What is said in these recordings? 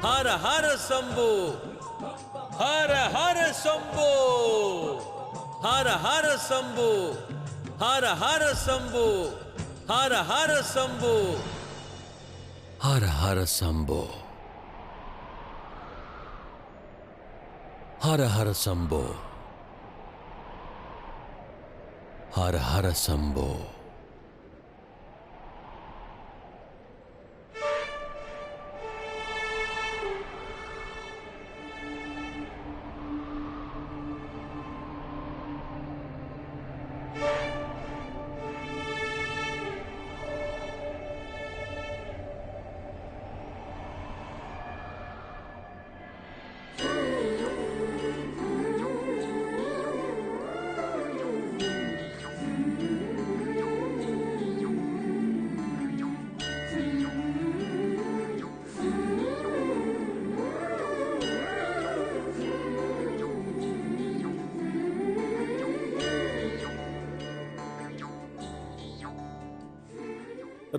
ஹர ஹர சம்போ, ஹர ஹர சம்போ, ஹர ஹர சம்போ, ஹர ஹர சம்போ, ஹர ஹர சம்போ, ஹர ஹர சம்போ, ஹர ஹர சம்போ, ஹர ஹர சம்போ.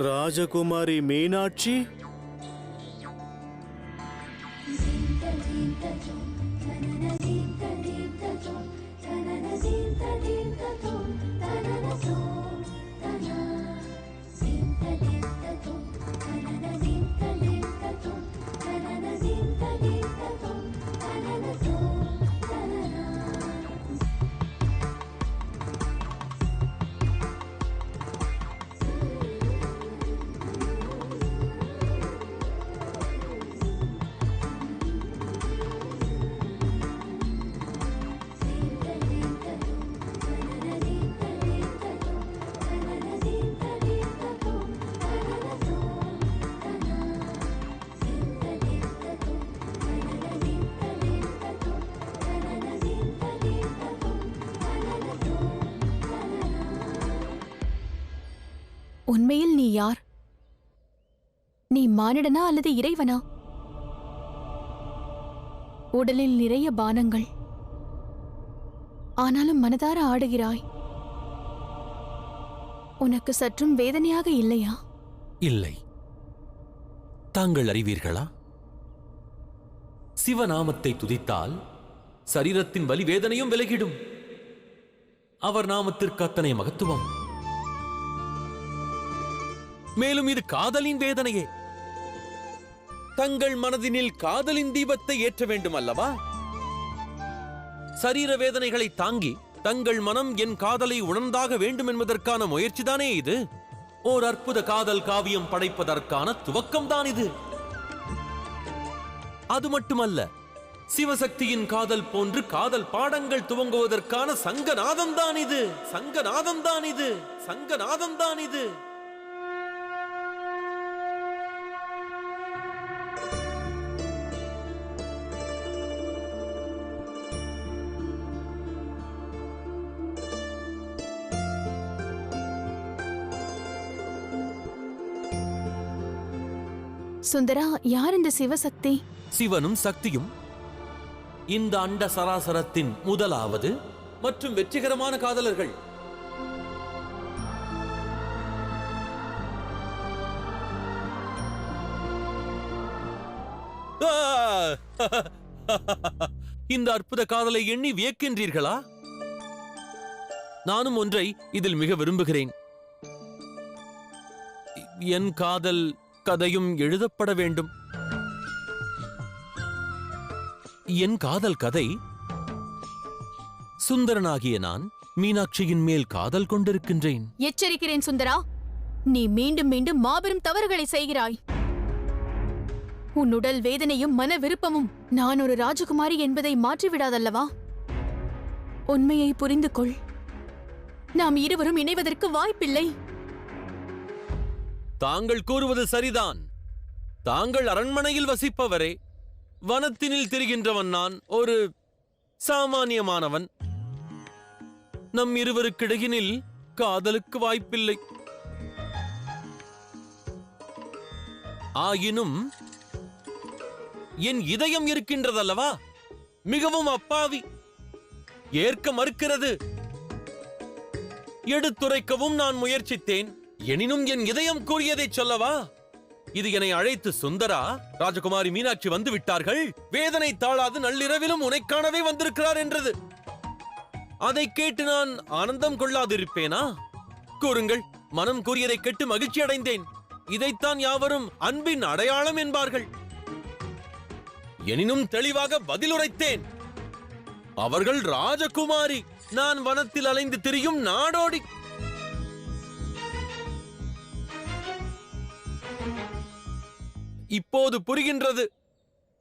ராஜகுமாரி மீனாட்சி, உண்மையில் நீ யார்? நீ மானிடனா அல்லது இறைவனா? உடலில் நிறைய பானங்கள், ஆனாலும் மனதார ஆடுகிறாய். உனக்கு சற்றும் வேதனையாக இல்லையா? இல்லை. தாங்கள் அறிவீர்களா? சிவநாமத்தை துதித்தால் சரீரத்தின் வலி வேதனையும் விலகிடும். அவர் நாமத்திற்கு அத்தனை மகத்துவம். மேலும் இது காதலின் வேதனையே. தங்கள் மனதினில் காதலின் தீபத்தை ஏற்ற வேண்டும் அல்லவா? சரீர வேதனைகளை தாங்கி தங்கள் மனம் என் காதலை உணர்ந்தாக வேண்டும் என்பதற்கான முயற்சிதானே இது. ஓர் அற்புத காதல் காவியம் படைப்பதற்கான துவக்கம்தான் இது. அது மட்டுமல்ல, சிவசக்தியின் காதல் போன்று காதல் பாடங்கள் துவங்குவதற்கான சங்கநாதம்தான் இது. சங்கநாதம்தான் இது. சங்கநாதம்தான் இது. சுந்தரா, யார் இந்த சிவசக்தி? சிவனும் சக்தியும் இந்த அண்ட சராசரத்தின் முதலாவது மற்றும் வெற்றிகரமான காதலர்கள். இந்த அற்புத காதலை எண்ணி வியக்கின்றீர்களா? நானும் ஒன்றை இதில் மிக விரும்புகிறேன். என் காதல் கதையும் எழுதப்பட வேண்டும். என் காதல் கதை, சுந்தரனாகிய நான் மீனாட்சியின் மேல் காதல் கொண்டிருக்கின்றேன். எச்சரிக்கிறேன் சுந்தரா, நீ மீண்டும் மீண்டும் மாபெரும் தவறுகளை செய்கிறாய். உன் உடல் வேதனையும் மன விருப்பமும் நான் ஒரு ராஜகுமாரி என்பதை மாற்றிவிடாதல்லவா? உண்மையை புரிந்து கொள். நாம் இருவரும் இணைவதற்கு வாய்ப்பில்லை. தாங்கள் கூறுவது சரிதான். தாங்கள் அரண்மனையில் வசிப்பவரே. வனத்தினில் திரிகின்றவன் நான் ஒரு சாமானியமானவன். நம் இருவருக்கிடையினில் காதலுக்கு வாய்ப்பில்லை. ஆயினும் என் இதயம் இருக்கின்றதல்லவா, மிகவும் அப்பாவி, ஏற்க மறுக்கிறது. எடுத்துரைக்கவும் நான் முயற்சித்தேன். எனினும் என் இதயம் கூறியதை சொல்லவா? இது என்னை அழைத்து சுந்தரா, ராஜகுமாரி மீனாட்சி வந்து விட்டார்கள், வேதனை தாழாது நள்ளிரவிலும் உன்னை காணவே வந்திருக்கிறார் என்றது. அதை கேட்டு நான் ஆனந்தம் கொள்ளாதிருப்பேனா? கூறுங்கள். மனம் கூறியதை கேட்டு மகிழ்ச்சி அடைந்தேன். இதைத்தான் யாவரும் அன்பின் அடையாளம் என்பார்கள். எனினும் தெளிவாக பதிலுரைத்தேன். அவர்கள் ராஜகுமாரி, நான் வனத்தில் அலைந்து திரியும் நாடோடி. இப்போது புரிகின்றது.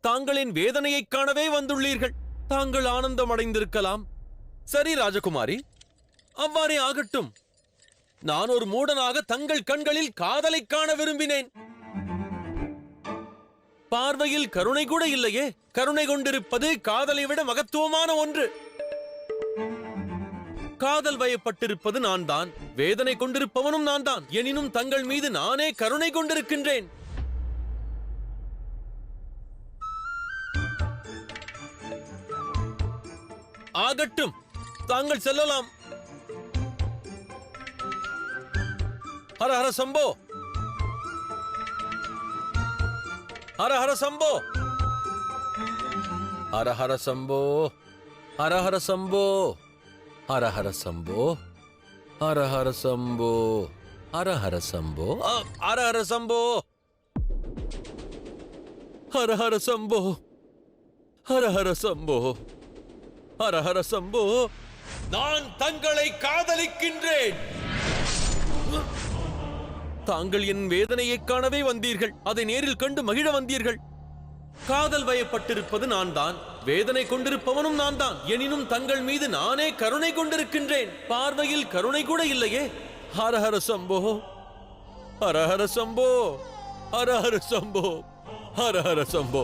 தாங்களின் வேதனையை காணவே வந்துள்ளீர்கள். தாங்கள் ஆனந்தம் அடைந்திருக்கலாம். சரி ராஜகுமாரி, அவ்வாறே ஆகட்டும். நான் ஒரு மூடனாக தங்கள் கண்களில் காதலை காண விரும்பினேன். பார்வையில் கருணை கூட இல்லையே. கருணை கொண்டிருப்பது காதலை விட மகத்துவமான ஒன்று. காதல் வயப்பட்டிருப்பது நான் தான், வேதனை கொண்டிருப்பவனும் நான் தான். எனினும் தங்கள் மீது நானே கருணை கொண்டிருக்கின்றேன். ஆகட்டும், தாங்கள் செல்லலாம். ஹர ஹர சம்போ, ஹர ஹர சம்போ, ஹர ஹர சம்போ, ஹர ஹர சம்போ, ஹர ஹர சம்போ, ஹர ஹர சம்போ, ஹர ஹர சம்போ, ஹர ஹர சம்போ, ஹர ஹர சம்போ, ஹர ஹர சம்போ, ஹர ஹர சம்போ. நான் தங்களை காதலிக்கின்றேன். தாங்கள் என் வேதனையை காணவே வந்தீர்கள். அதை நேரில் கண்டு மகிழ வந்தீர்கள். காதல் வயப்பட்டிருப்பது நான் தான், வேதனை கொண்டிருப்பவனும் நான் தான். எனினும் தங்கள் மீது நானே கருணை கொண்டிருக்கின்றேன். பார்வையில் கருணை கூட இல்லையே. ஹர ஹர சம்போ, ஹர ஹர சம்போ, ஹர ஹர சம்போ, ஹர ஹர சம்போ.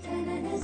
Tanana